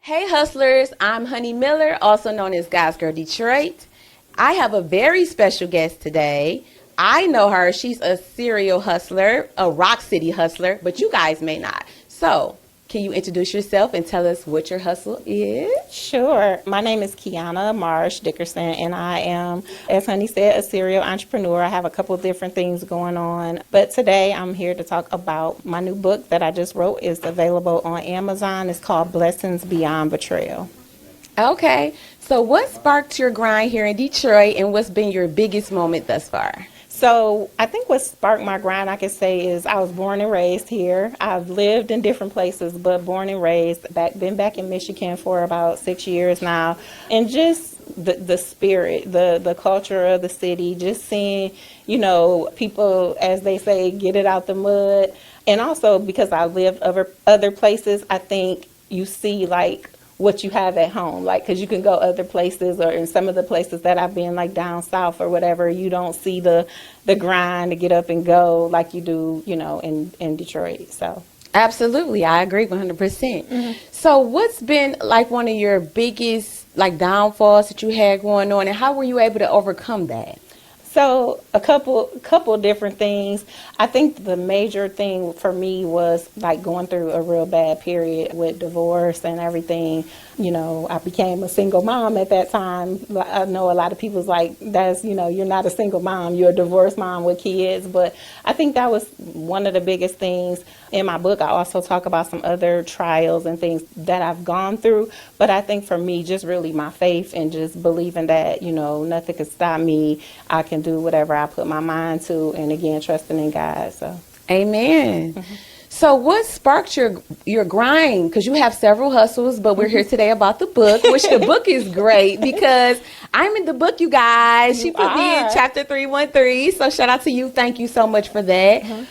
Hey hustlers, I'm Honey Miller, also known as God's Girl Detroit. I have a very special guest today. I know her. She's a serial hustler, a Rock City hustler, but you guys may not. So, can you introduce yourself and tell us what your hustle is? Sure. My name is Keyona Marsh Dickerson, and I am, as Honey said, a serial entrepreneur. I have a couple of different things going on, but today I'm here to talk about my new book that I just wrote. It's available on Amazon. It's called Blessings Beyond Betrayal. Okay, so what sparked your grind here in Detroit, and what's been your biggest moment thus far? So I think what sparked my grind, I could say, is I was born and raised here. I've lived in different places, but born and raised, been back in Michigan for about 6 years now. And just the spirit, the culture of the city, just seeing, people, as they say, get it out the mud. And also because I lived other places, I think you see like what you have at home, like, because you can go other places, or in some of the places that I've been, like down south or whatever, you don't see the grind to get up and go like you do, in Detroit. So Absolutely, I agree 100%. So what's been like one of your biggest like downfalls that you had going on, and how were you able to overcome that? So a couple different things. I think the major thing for me was like going through a real bad period with divorce and everything. I became a single mom at that time. I know a lot of people's like, that's, you're not a single mom, you're a divorced mom with kids. But I think that was one of the biggest things. In my book, I also talk about some other trials and things that I've gone through. But I think for me, just really my faith and just believing that, nothing could stop me. I can do whatever I put my mind to. And again, trusting in God. So, Amen. So what sparked your grind? Because you have several hustles, but we're here today about the book, which the book is great because I'm in the book, you guys. She put me in chapter 313. So shout out to you. Thank you so much for that.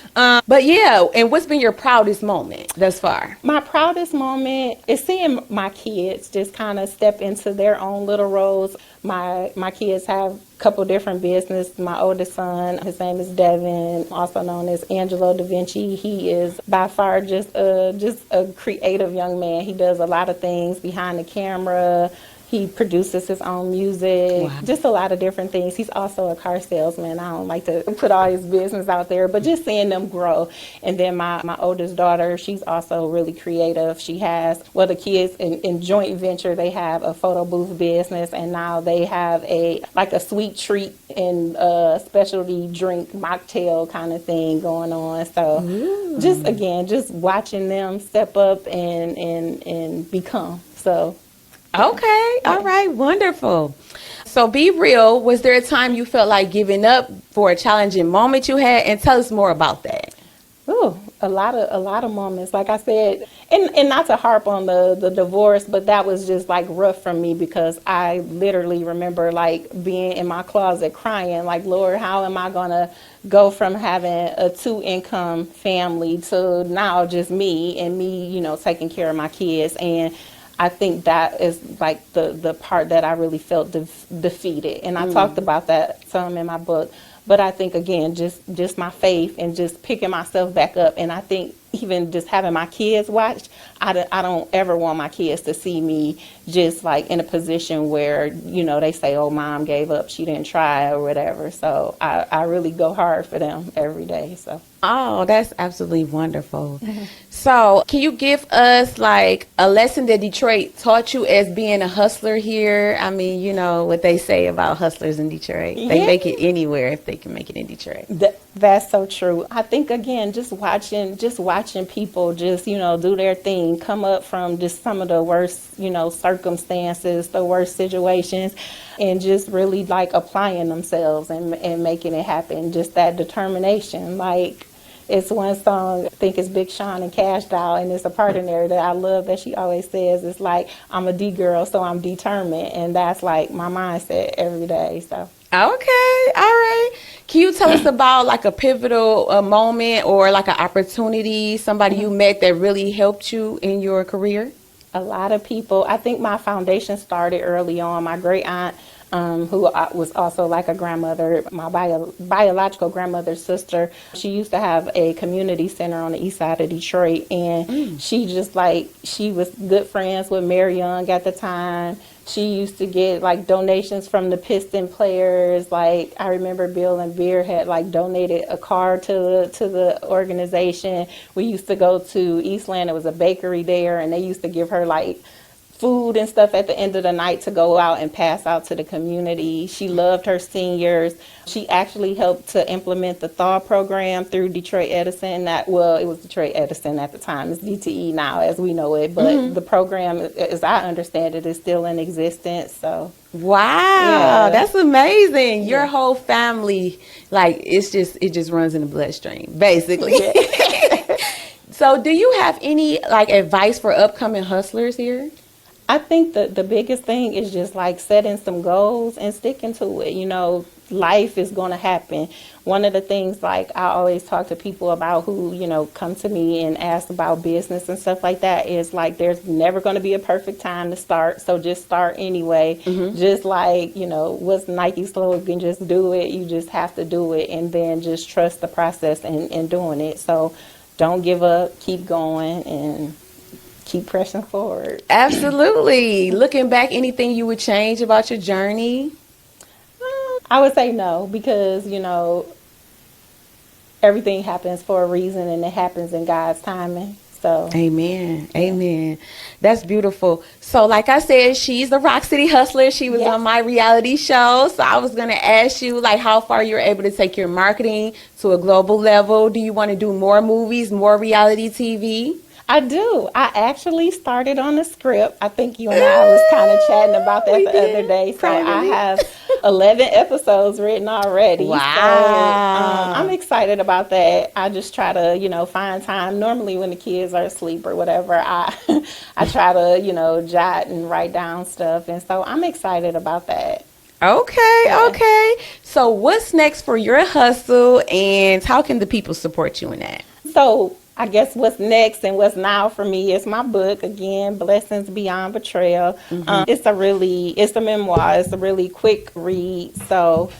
But yeah, and what's been your proudest moment thus far? My proudest moment is seeing my kids just kind of step into their own little roles. My kids have a couple different business. My oldest son, his name is Devin, also known as Angelo Da Vinci. He is by far just a creative young man. He does a lot of things behind the camera. He produces his own music, just a lot of different things. He's also a car salesman. I don't like to put all his business out there, but just seeing them grow. And then my oldest daughter, she's also really creative. She has, the kids in joint venture, they have a photo booth business, and now they have a sweet treat and a specialty drink mocktail kind of thing going on. So just watching them step up and become. So. Okay. All right. Wonderful. So be real. Was there a time you felt like giving up for a challenging moment you had? And tell us more about that. Ooh, a lot of moments. Like I said, and not to harp on the divorce, but that was just like rough for me because I literally remember like being in my closet crying, like, Lord, how am I gonna go from having a 2-income family to now just me and me, taking care of my kids. And I think that is like the part that I really felt defeated. And I talked about that some in my book. But I think, again, just my faith and just picking myself back up. And I think even just having my kids watch, I don't ever want my kids to see me just like in a position where, they say, oh, mom gave up, she didn't try or whatever. So I really go hard for them every day. So. Oh, that's absolutely wonderful. So can you give us like a lesson that Detroit taught you as being a hustler here? I mean, you know what they say about hustlers in Detroit. They make it anywhere if they can make it in Detroit. That's so true. I think, again, just watching people just, do their thing, come up from just some of the worst, circumstances, the worst situations, and just really like applying themselves and making it happen. Just that determination. Like, it's one song, I think it's Big Sean and Cash Doll, and it's a part in there that I love that she always says, it's like, I'm a D girl, so I'm determined. And that's like my mindset every day. So. Okay. All right. Can you tell us about like a pivotal moment or like an opportunity, somebody you met that really helped you in your career? A lot of people. I think my foundation started early on. My great aunt who was also like a grandmother, my biological grandmother's sister. She used to have a community center on the east side of Detroit, and she was good friends with Mary Young at the time. She used to get like donations from the Piston players. Like I remember Bill and Beer had like donated a car to the organization. We used to go to Eastland. There was a bakery there, and they used to give her like food and stuff at the end of the night to go out and pass out to the community. She loved her seniors. She actually helped to implement the THAW program through Detroit Edison. It was Detroit Edison at the time. It's DTE now as we know it, but the program, as I understand it, is still in existence. So wow, that's amazing. Your whole family, like it just runs in the bloodstream, basically. So do you have any like advice for upcoming hustlers here? I think the biggest thing is just like setting some goals and sticking to it. You know, life is going to happen. One of the things like I always talk to people about who, you know, come to me and ask about business and stuff like that is like there's never going to be a perfect time to start. So just start anyway. Just like, you know, what's Nike's slogan, just do it. You just have to do it and then just trust the process and doing it. So don't give up, keep going and keep pressing forward. Absolutely. Looking back, anything you would change about your journey? I would say no, because, you know, everything happens for a reason and it happens in God's timing. So Amen. Amen. That's beautiful. So like I said, she's the Rock City Hustler. She was on my reality show. So I was going to ask you like how far you're able to take your marketing to a global level. Do you want to do more movies, more reality TV? I do. I actually started on a script. I think you and I was kind of chatting about that the other day. So I have 11 episodes written already. Wow. So I'm excited about that. I just try to, you know, find time. Normally when the kids are asleep or whatever, I try to, you know, jot and write down stuff. And so I'm excited about that. Okay. So what's next for your hustle and how can the people support you in that? So I guess what's next and what's now for me is my book, again, Blessings Beyond Betrayal. It's a memoir. It's a really quick read. So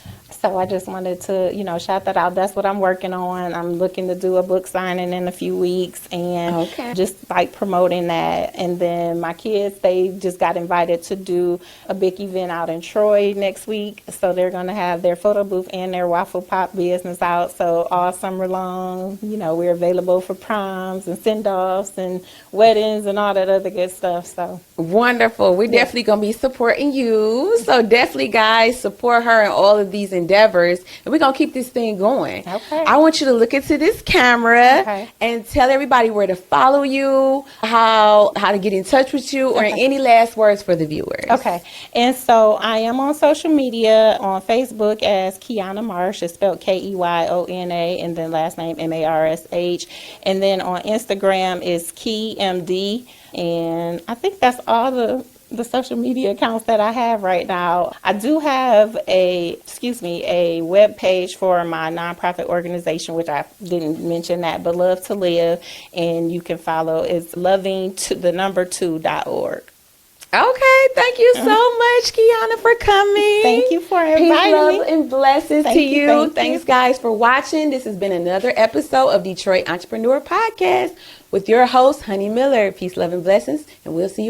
I just wanted to, you know, shout that out. That's what I'm working on. I'm looking to do a book signing in a few weeks and just like promoting that. And then my kids, they just got invited to do a big event out in Troy next week. So they're going to have their photo booth and their waffle pop business out. So all summer long, you know, we're available for proms and send-offs and weddings and all that other good stuff. So wonderful. We're definitely going to be supporting you. So definitely, guys, support her in all of these endeavors, and we're gonna keep this thing going. I want you to look into this camera and tell everybody where to follow you, how to get in touch with you, or any last words for the viewers. And so I am on social media on Facebook as Keyona Marsh. It's spelled Keyona, and then last name Marsh. And then on Instagram is KeyMD, and I think that's all the social media accounts that I have right now. I do have a web page for my nonprofit organization, which I didn't mention that, but Love to Live, and you can follow. It's loving2.org. Okay, thank you so much, Keyona, for coming. Thank you for inviting me. Peace, love, me. and blessings to you. Thanks, guys, for watching. This has been another episode of Detroit Entrepreneur Podcast with your host, Honey Miller. Peace, love, and blessings, and we'll see you.